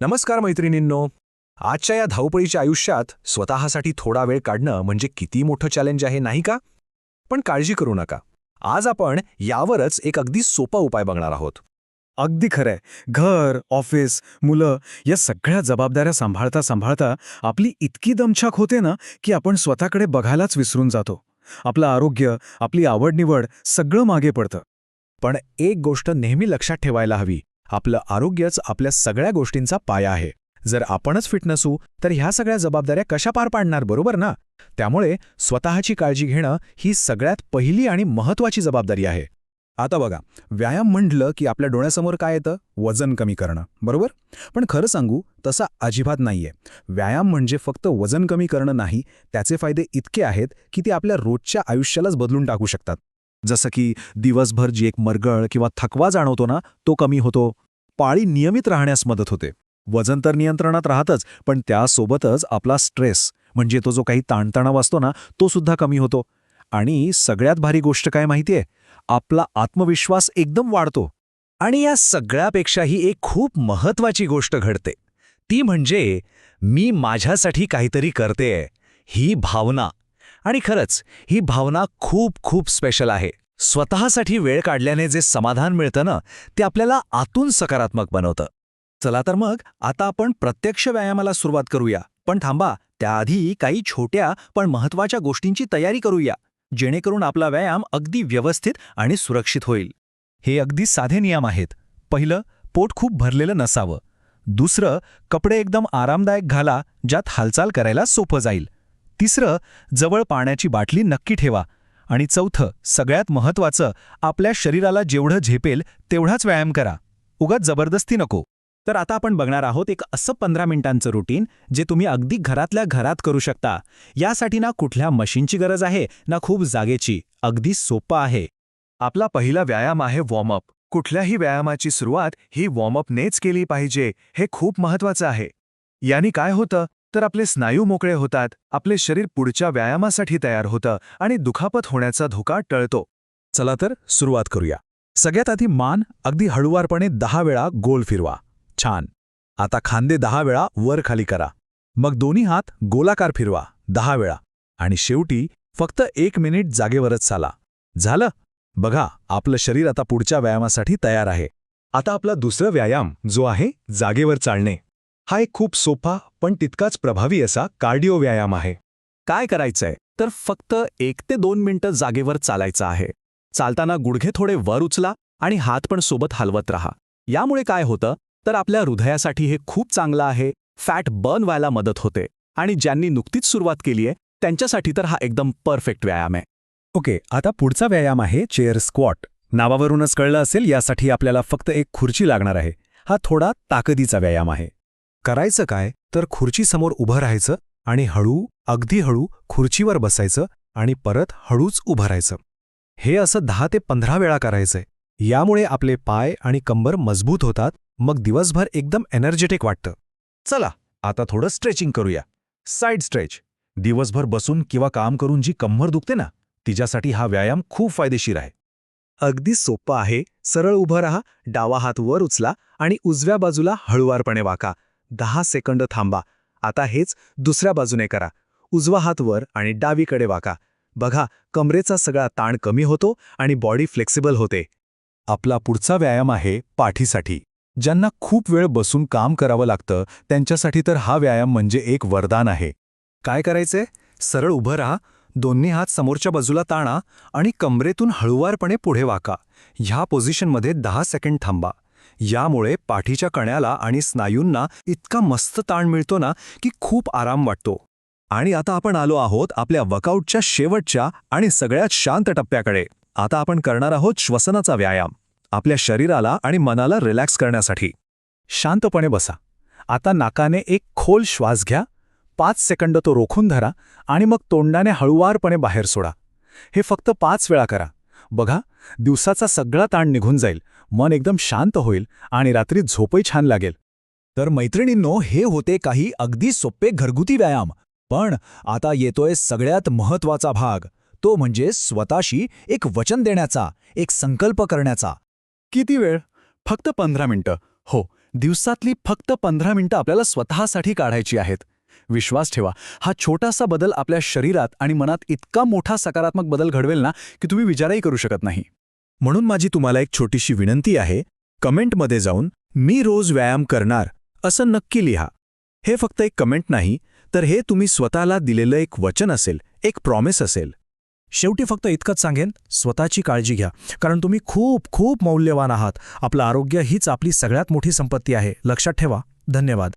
नमस्कार मैत्रिणींनो. आजच्या या धावपळीच्या आयुष्यात स्वतःसाठी थोडा वेळ काढणं म्हणजे किती मोठं चॅलेंज आहे, नाही का? पण काळजी करू नका. आज आपण यावरच एक अगदी सोपा उपाय बघणार आहोत. अगदी खरंय. घर, ऑफिस, मुलं या सगळ्या जबाबदाऱ्या सांभाळता सांभाळता आपली इतकी दमछाक होते ना की आपण स्वतःकडे बघायलाच विसरून जातो. आपलं आरोग्य, आपली आवडनिवड सगळं मागे पडतं. पण एक गोष्ट नेहमी लक्षात ठेवायला हवी. आपलं आरोग्यच आपल्या सगळ्या गोष्टींचा पाया आहे. जर आपणच फिट नसू तर ह्या सगळ्या जबाबदाऱ्या कशा पार पाडणार, बरोबर ना? त्यामुळे स्वतःची काळजी घेणं ही सगळ्यात पहिली आणि महत्त्वाची जबाबदारी आहे. आता बघा, व्यायाम म्हटलं की आपल्या डोळ्यासमोर काय येतं? वजन कमी करणं, बरोबर? पण खरं सांगू, तसं अजिबात नाहीये. व्यायाम म्हणजे फक्त वजन कमी करणं नाही, त्याचे फायदे इतके आहेत की ते आपल्या रोजच्या आयुष्यालाच बदलून टाकू शकतात. जसं की दिवसभर जी एक मरगळ किंवा थकवा जाणवतो ना, तो कमी होतो. पाळी नियमित राहण्यास मदत होते. वजन तर नियंत्रणात राहतच, पण त्यासोबतच आपला स्ट्रेस म्हणजे तो जो काही ताणतणाव असतो ना, तो सुद्धा कमी होतो. आणि सगळ्यात भारी गोष्ट काय माहितीये? आपला आत्मविश्वास एकदम वाढतो. आणि या सगळ्यापेक्षाही एक खूप महत्त्वाची गोष्ट घडते. ती म्हणजे मी माझ्यासाठी काहीतरी करतेय, ही भावना. आणि खरंच ही भावना खूप खूप स्पेशल आहे. स्वतःसाठी वेळ काढल्याने जे समाधान मिळतं ना, ते आपल्याला आतून सकारात्मक बनवतं. चला तर मग आता आपण प्रत्यक्ष व्यायामाला सुरुवात करूया. पण थांबा, त्याआधी काही छोट्या पण महत्त्वाच्या गोष्टींची तयारी करूया, जेणेकरून आपला व्यायाम अगदी व्यवस्थित आणि सुरक्षित होईल. हे अगदी साधे नियम आहेत. पहिलं, पोट खूप भरलेलं नसावं. दुसरं, कपडे एकदम आरामदायक घाला, ज्यात हालचाल करायला सोपं जाईल. तिसरं, जवळ पाण्याची बाटली नक्की ठेवा. आणि चौथं, सगळ्यात महत्त्वाचं, आपल्या शरीराला जेवढं झेपेल तेवढाच व्यायाम करा. उगाच जबरदस्ती नको. तर आता आपण बघणार आहोत एक असं 15 मिनिटांचं रुटीन जे तुम्ही अगदी घरातल्या घरात करू शकता. यासाठी ना कुठल्या मशीनची गरज आहे ना खूप जागेची. अगदी सोपं आहे. आपला पहिला व्यायाम आहे वॉर्मअप. कुठल्याही व्यायामाची सुरुवात ही वॉर्मअपनेच केली पाहिजे, हे खूप महत्त्वाचं आहे. यानी काय होतं तर आपले स्नायू मोकळे होतात, आपले शरीर पुढच्या व्यायामासाठी तयार होतं आणि दुखापत होण्याचा धोका टळतो. चला तर सुरुवात करूया. सगळ्यात आधी मान अगदी हळुवारपणे 10 वेळा गोल फिरवा. छान. आता खांदे 10 वेळा वर खाली करा. मग दोन्ही हात गोलाकार फिरवा 10 वेळा. आणि शेवटी फक्त 1 मिनिट जागेवरच चाला. झालं? बघा, आपलं शरीर आता पुढच्या व्यायामासाठी तयार आहे. आता आपला दुसरा व्यायाम जो आहे जागेवर चालणे. हा एक खूप सोपा पण तितकाच प्रभावी असा कार्डिओ व्यायाम आहे. काय करायचंय तर फक्त 1 ते 2 मिनिटं जागेवर चालायचं आहे. चालताना गुडघे थोडे वर उचला आणि हात पण सोबत हलवत राहा. यामुळे काय होतं तर आपल्या हृदयासाठी हे खूप चांगलं आहे. फॅट बर्न व्हायला मदत होते. आणि ज्यांनी नुकतीच सुरुवात केली आहे त्यांच्यासाठी तर हा एकदम परफेक्ट व्यायाम आहे. ओके, आता पुढचा व्यायाम आहे चेअर स्क्वॉट. नावावरूनच कळलं असेल, यासाठी आपल्याला फक्त एक खुर्ची लागणार आहे. हा थोडा ताकदीचा व्यायाम आहे. करायचं काय तर खुर्चीसमोर उभं राहायचं आणि अगदी हळू खुर्चीवर बसायचं आणि परत हळूच उभं राहायचं. हे असं 10 ते 15 वेळा करायचंय. यामुळे आपले पाय आणि कंबर मजबूत होतात. मग दिवसभर एकदम एनर्जेटिक वाटतं. चला आता थोडं स्ट्रेचिंग करूया. Side stretch. दिवसभर बसून किंवा काम करून जी कंबर दुखते ना, तिच्यासाठी हा व्यायाम खूप फायदेशीर आहे. अगदी सोपं आहे. सरळ उभं राहा, डावा हात वर उचला आणि उजव्या बाजूला हळुवारपणे वाका. 10 सेकंद थांबा. आता हेच दुसऱ्या बाजूने करा. उजवा हात वर आणि डावीकडे वाका. बघा, कमरेचा सगळा ताण कमी होतो आणि बॉडी फ्लेक्सिबल होते. आपला पुढचा व्यायाम आहे पाठीसाठी. ज्यांना खूप वेळ बसून काम करावं लागतं त्यांच्यासाठी तर हा व्यायाम म्हणजे एक वरदान आहे. काय करायचंय? सरळ उभं राहा, दोन्ही हात समोरच्या बाजूला ताणा आणि कमरेतून हळुवारपणे पुढे वाका. ह्या पोझिशनमध्ये 10 सेकंड थांबा. यामुळे पाठीच्या कण्याला आणि स्नायूंना इतका मस्त ताण मिळतो ना की खूप आराम वाटतो. आणि आता आपण आलो आहोत आपल्या वर्कआउटच्या शेवटच्या आणि सगळ्यात शांत टप्प्याकडे. आता आपण करणार आहोत श्वसनाचा व्यायाम. आपल्या शरीराला आणि मनाला रिलॅक्स करण्यासाठी. शांतपणे बसा. आता नाकाने एक खोल श्वास घ्या. 5 सेकंद तो रोखून धरा आणि मग तोंडाने हळुवारपणे बाहेर सोडा. हे फक्त 5 वेळा करा. बघा, दिवसाचा सगळा ताण निघून जाईल, मन एकदम शांत होईल आणि रात्री झोपही छान लागेल. तर मैत्रिणींनो, हे होते काही अगदी सोपे घरगुती व्यायाम. पण आता येतोय सगळ्यात महत्त्वाचा भाग. तो म्हणजे स्वतःशी एक वचन देण्याचा, एक संकल्प करण्याचा. किती वेळ? फक्त 15 मिनिटं. हो, दिवसातली फक्त 15 मिनिटं आपल्याला स्वतःसाठी काढायची आहेत. विश्वास ठेवा, हा छोटासा बदल आपल्या शरीरात आणि मनात इतका मोठा सकारात्मक बदल घडवेल ना की तुम्ही विचारही करू शकत नाही. म्हणून माझी तुम्हाला एक छोटीशी विनंती आहे, कमेंटमध्ये जाऊन मी रोज व्यायाम करणार असं नक्की लिहा. हे फक्त एक कमेंट नाही, तर हे तुम्ही स्वतःला दिलेलं एक वचन असेल, एक प्रॉमिस असेल. शेवटी फक्त इतकंच सांगेन, स्वतःची काळजी घ्या, कारण तुम्ही खूप खूप मौल्यवान आहात. आपलं आरोग्य हीच आपली सगळ्यात मोठी संपत्ती आहे. लक्षात ठेवा. धन्यवाद.